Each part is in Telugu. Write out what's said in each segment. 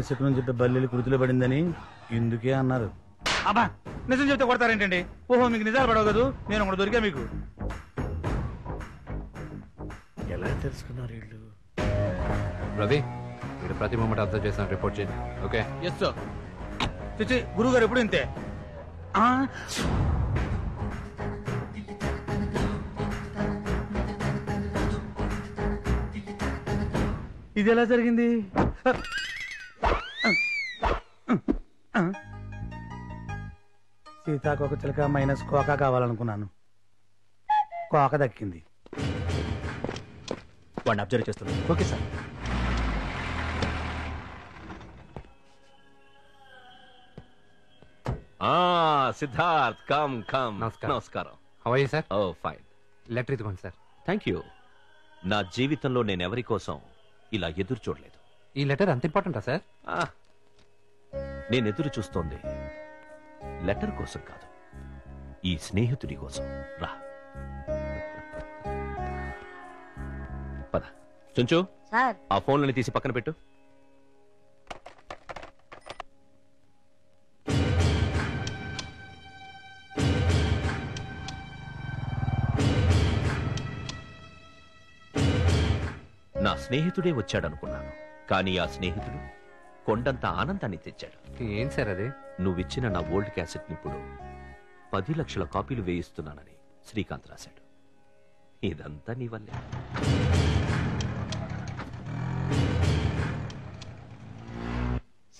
శకునం చెప్తే బల్లెలు కుర్తిలో పడిందని ఇందుకే అన్నారు. అబ్బా నిజం చెప్తే కొడతారేంటండి? ఓహో మీకు నిజాలు పడవు కదా, నేను ఒకటి దొరికా మీకు. ఎలా తెలుసుకున్నారు వీళ్ళు? రవి మీరు ప్రతి మూమెంట్ అబ్జర్వ్ చేసిన రిపోర్ట్ చేయండి. ఓకే? Yes sir. చిచ్చి గురువు గారు ఎప్పుడు ఇంతే. ఇది ఎలా జరిగింది? సీతాకోక చిలక మైనస్ కోక కావాలనుకున్నాను, కోక దక్కింది. వాడిని అబ్జర్వ్ చేస్తున్నాను. Okay sir. Siddharth come come. నమస్కారం. How are you sir? Oh fine. Letter ఇదిగోండి సార్. Thank you. నా జీవితంలో నేను ఎవరి కోసం ఇలా ఎదురు చూడలేదు. ఈ లెటర్ అంత ఇంపార్టెంటా సార్? నేను ఎదురు చూస్తోంది లెటర్ కోసం కాదు, ఈ స్నేహితుడి కోసం. రా పద. చుంచు ఆ ఫోన్లని తీసి పక్కన పెట్టు. నా స్నేహితుడే వచ్చాడనుకున్నాను, కానీ ఆ స్నేహితుడు కొండంత ఆనందాన్ని తెచ్చాడు. ఏం సార్ అది? నువ్విచ్చిన నా ఓల్డ్ క్యాసెట్ ఇప్పుడు 10 లక్షల కాపీలు వేయిస్తున్నానని శ్రీకాంత్ రాశాడు. ఇదంతా నీ వల్లే.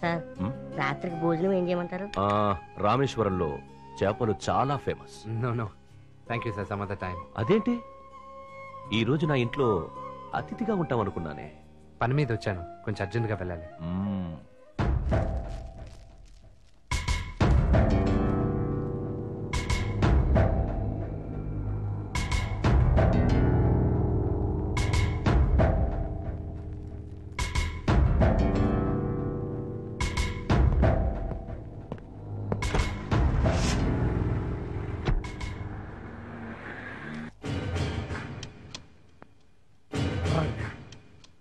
సార్ రాత్రికి భోజనం ఏం చేయమంటారు? రామేశ్వరంలో చేపలు చాలా famous. No thank you sir, some other time. అదేంటి ఈ రోజు నా ఇంట్లో అతిథిగా ఉంటామనుకున్నానే? పని మీద వచ్చాను, కొంచెం అర్జెంట్గా వెళ్ళాలి.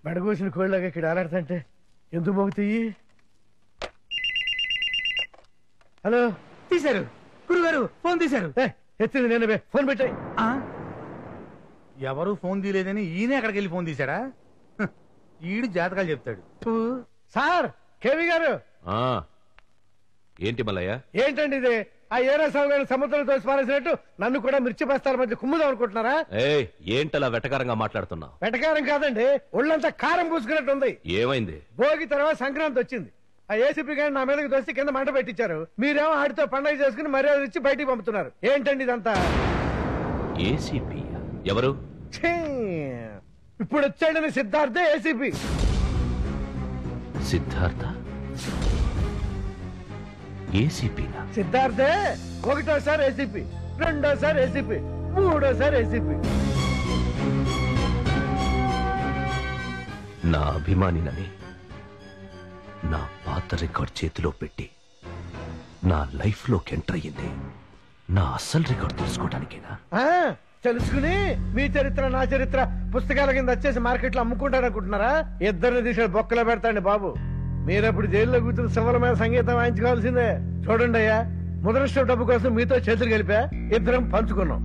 బెడగోసిన కోళ్ళగా ఇక్కడ ఆలాడుతుంటే ఎందుకు మోగుతాయి? హలో, తీశారు గురుగారు, ఫోన్ తీశారు. ఎత్తింది నేనే, ఫోన్ పెట్టాయి. ఎవరు ఫోన్ తీయలేదని ఈయనే అక్కడికి వెళ్ళి ఫోన్ తీశాడా? ఈడు జాతకాలు చెప్తాడు. సార్ కేవీ గారు. ఏంటి మల్లయ్య? ఏంటండి ఇది? ఆ ఏరా సాగు సముద్రంతో పారేసినట్టు నన్ను కూడా మిర్చి బస్తాల మధ్య కుమ్ముదాం అనుకుంటున్నారా? ఏంటలా వెటకారంగా మాట్లాడుతున్నావు? వెటకారం కాదండి, ఒళ్ళంతా కారం పూసుకున్నట్టు ఉంది. ఏమైంది? భోగి తర్వాత సంక్రాంతి వచ్చింది. ఆ ఏసీపీ గారిని నా మీదకి దోసి కింద మంట పెట్టించారు. మీరేమో ఆడితో పండగ చేసుకుని మర్యాద ఇచ్చి బయటికి పంపుతున్నారు. ఏంటండి ఇదంతా? ఏసీపీ ఎవరు? ఇప్పుడు వచ్చాడని సిద్ధార్థే ఏసీపీ. సిద్ధార్థ ఏసీపీనా? సిద్ధార్థే ఒకటోసారి ఏసీపీ, రెండోసారి ఏసీపీ, మూడోసారి ఏసీపీ. నా అభిమానినని నా పాత రికార్డ్ చేతిలో పెట్టి నా లైఫ్ లోకి ఎంటర్ అయ్యింది నా అసలు రికార్డ్ తెలుసుకోవడానికేనా? తెలుసుకుని మీ చరిత్ర నా చరిత్ర పుస్తకాల కింద వచ్చేసి మార్కెట్ లో అమ్ముకుంటారనుకుంటున్నారా? ఇద్దరిని తీసాడు బొక్కలో పెడతాండి బాబు. మీరప్పుడు జైల్లో కూర్చుని సఫలమైన సంగీతం వాయించుకోవాల్సిందే. చూడండి అయ్యా, ముద్రష్ట డబ్బు కోసం మీతో చేతులు కలిపా, ఇద్దరం పంచుకున్నాం.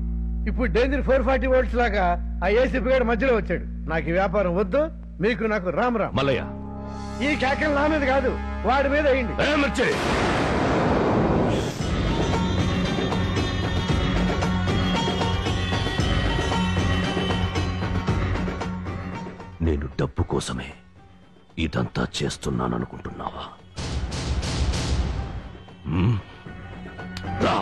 ఇప్పుడు డేంజర్ 440 volts లాగా ఆ ఏసీపీ గారి మధ్యలో వచ్చాడు. నాకు ఈ వ్యాపారం వద్దు, మీకు నాకు రామ్ రామ్. మల్లయ్య, ఈ కేకలు నా మీద కాదు, వాడి మీద అయ్యింది. నేను డబ్బు కోసమే ఇదంతా చేస్తున్నాననుకుంటున్నావా? రా.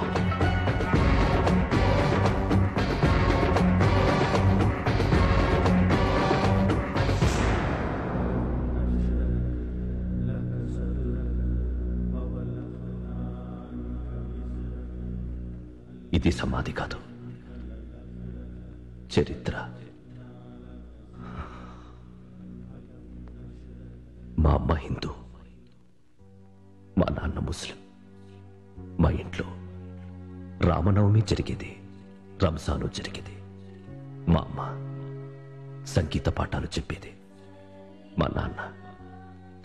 ఇది సమాధి కాదు, చరిత్ర. మా అమ్మ హిందూ, మా నాన్న ముస్లిం. మా ఇంట్లో రామనవమి జరిగేది, రంజాను జరిగేది. మా అమ్మ సంగీత పాఠాలు చెప్పేది, మా నాన్న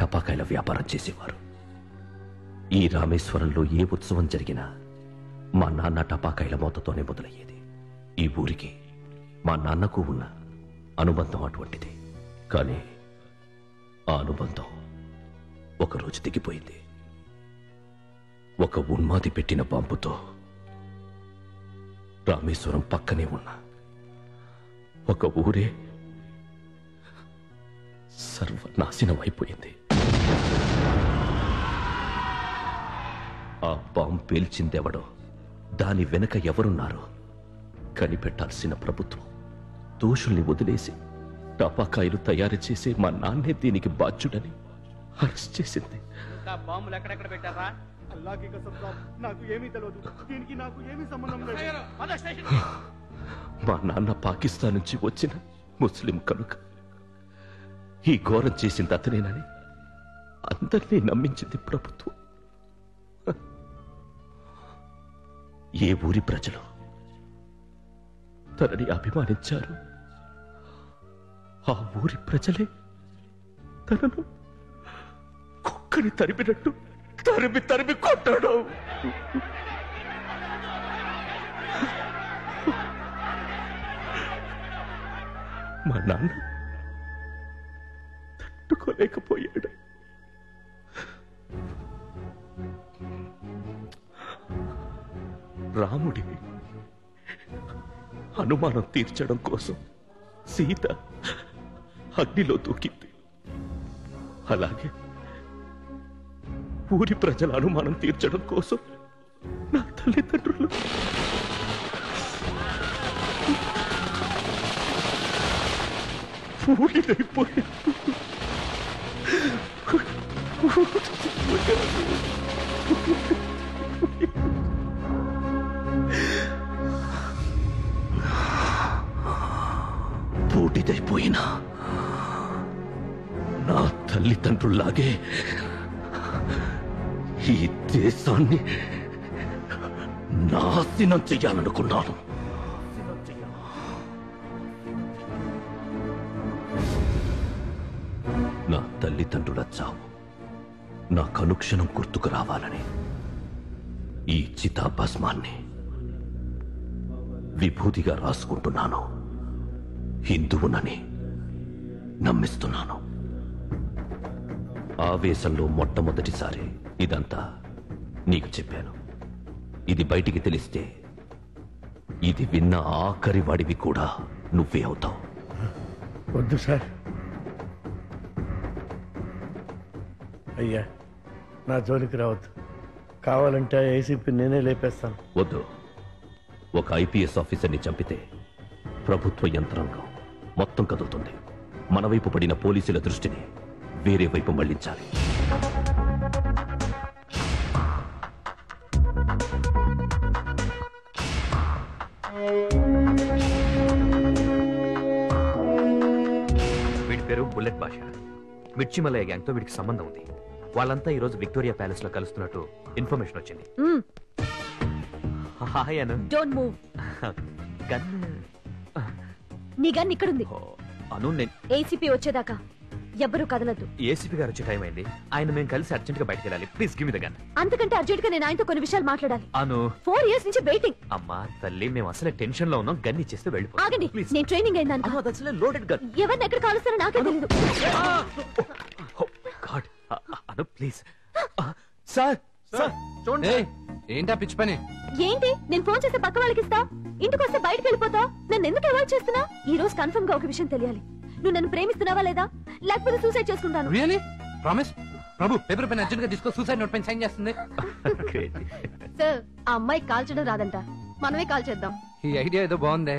టపాకాయల వ్యాపారం చేసేవారు. ఈ రామేశ్వరంలో ఏ ఉత్సవం జరిగినా మా నాన్న టపాకాయల మోతతోనే మొదలయ్యేది. ఈ ఊరికి మా నాన్నకు ఉన్న అనుబంధం అటువంటిది. కానీ ఆ అనుబంధం ఒకరోజు దిగిపోయింది. ఒక ఉన్మాది పెట్టిన బాంబుతో రామేశ్వరం పక్కనే ఉన్న ఒక ఊరే సర్వనాశనం అయిపోయింది. ఆ బాంబు పేల్చిందెవడో, దాని వెనక ఎవరున్నారో కనిపెట్టాల్సిన ప్రభుత్వం దోషుల్ని వదిలేసి టపాకాయలు తయారు చేసే మా నాన్నే దీనికి బాధ్యుడని అరెస్ట్ చేసింది. బాంబులు ఎక్కడెక్కడ పెట్టారా? అల్లాకి కసమ్ సాబ్, నాకు ఏమీ తెలియదు. దీనికి నాకు ఏమీ సంబంధం లేదు. మా నాన్న పాకిస్తాన్ నుంచి వచ్చిన ముస్లిం కనుక ఈ ఘోరం చేసింది అతనేనని అందరినీ నమ్మించింది ప్రభుత్వం. ఏ ఊరి ప్రజలు తనని అభిమానించారు, ఆ ఊరి ప్రజలే తనను కుక్కని తరిమినట్టు తరిమి తరిమి కొట్టాడు. మా నాన్న తట్టుకోలేకపోయాడు. రాముడి అనుమానం తీర్చడం కోసం సీత అగ్నిలో దూకింది. అలాగే ఊరి ప్రజల అనుమానం తీర్చడం కోసం నా తల్లిదండ్రులు ఊడిపోయారు. బూడిదైపోయినా నా తల్లిదండ్రుల్లాగే ఈ దేశాన్ని నాశనం చెయ్యాలనుకున్నాను. నా తల్లిదండ్రుల చావు నా కనుక్షణం గుర్తుకు రావాలని ఈ చితాభస్మాన్ని విభూతిగా రాసుకుంటున్నాను. హిందువునని నమ్మిస్తున్నాను. ఆవేశంలో మొట్టమొదటిసారి ఇదంతా నీకు చెప్పాను. ఇది బయటికి తెలిస్తే ఇది విన్న ఆఖరి వాడివి కూడా నువ్వే అవుతావు. వద్దు సార్. అయ్యా, నా జోలికి రావద్దు. కావాలంటే ఏసీపీ నేనే లేపేస్తాను. వద్దు. ఒక ఐపీఎస్ ఆఫీసర్ని చంపితే ప్రభుత్వ యంత్రాంగం మొత్తం కదులుతుంది. మన వైపు పడిన పోలీసుల దృష్టిని వేరే వైపు మళ్లించాలి. వీడి పేరు బుల్లెట్ భాష. మిర్చి మలయ గ్యాంగ్ తో వీడికి సంబంధం ఉంది. వాళ్ళంతా ఈ రోజు విక్టోరియా ప్యాలెస్ లో కలుస్తున్నట్టు ఇన్ఫర్మేషన్ వచ్చింది. Hi Anu. Don't move. Gun. నీ గన్ ఇక్కడుంది. అను, నేను ఏసీపీ వచ్చేదాకా ఎవ్వరూ కదలద్దు. ఏసీపీ గారు వచ్చే టైం అయింది. ఆయన మేము కలిసి అర్జెంట్ గా బయటకు వెళ్ళాలి. Please give me the gun. అంతకంటే అర్జెంట్ గా నేను ఆయనతో కొన్ని విషయాలు మాట్లాడాలి. అను, 4 years నుంచి వెయిటింగ్. అమ్మా తల్లి, మేము అసలే టెన్షన్ లో ఉన్నాం. గన్ ఇచ్చేస్తే వెళ్ళిపో. ఆగండి, ప్లీజ్. నేను ట్రైనింగ్ అయిందాను. Loaded gun. ఎవరిని ఎక్కడ కాలుస్తారో నాకే తెలీదు. God. Anu please. Sir sir చూడండి. ఏంటా పిచ్చి పని? ఏంటి, నేను ఫోన్ చేస్తే పక్క వాళ్ళకి ఇస్తా, ఇంటికి వస్తే బయటకు వెళ్ళిపోతా. నన్ను ఎందుకు అవాయిడ్ చేస్తున్నా? ఈ రోజు కన్ఫర్మ్ గా ఒక విషయం తెలియాలి. నువ్వు నన్ను ప్రేమిస్తున్నావా లేదా, లేకపోతే సూసైడ్ చేసుకుంటాను. రియల్లీ? ప్రామిస్? ప్రభు, పేపర్ పెన్ అర్జెంట్ గా తీసుకో. సూసైడ్ నోట్ పైన సైన్ చేస్తుంది. సార్, ఆ అమ్మాయి కాల్చడం రాదంట, మనమే కాల్ చేద్దాం. ఈ ఐడియా ఏదో బాగుందే.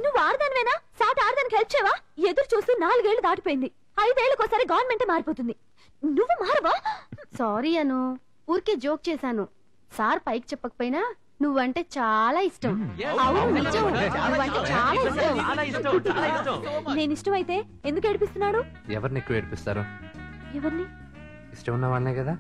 నువ్వు ఆడదానివేనా? సాటి ఆడదానికి హెల్ప్ చేయవా? ఎదురు చూస్తూ 4 ఏళ్లు దాటిపోయింది. 5 ఏళ్లకోసారి గవర్నమెంట్ మారిపోతుంది. నువ్వు మారవా? సారీ అను, ఊరికే జోక్ చేశాను. సార్ పైకి చెప్పకపోయినా నువ్వంటే చాలా ఇష్టం. అవును, నిజం. నువ్వంటే చాలా ఇష్టం. నేను ఇష్టమైతే ఎందుకు ఏడిపిస్తున్నాడు? ఎవరిని ఎక్కువ ఏడిపిస్తారు? ఎవరిని? ఇష్టం ఉన్న వాళ్ళనే కదా.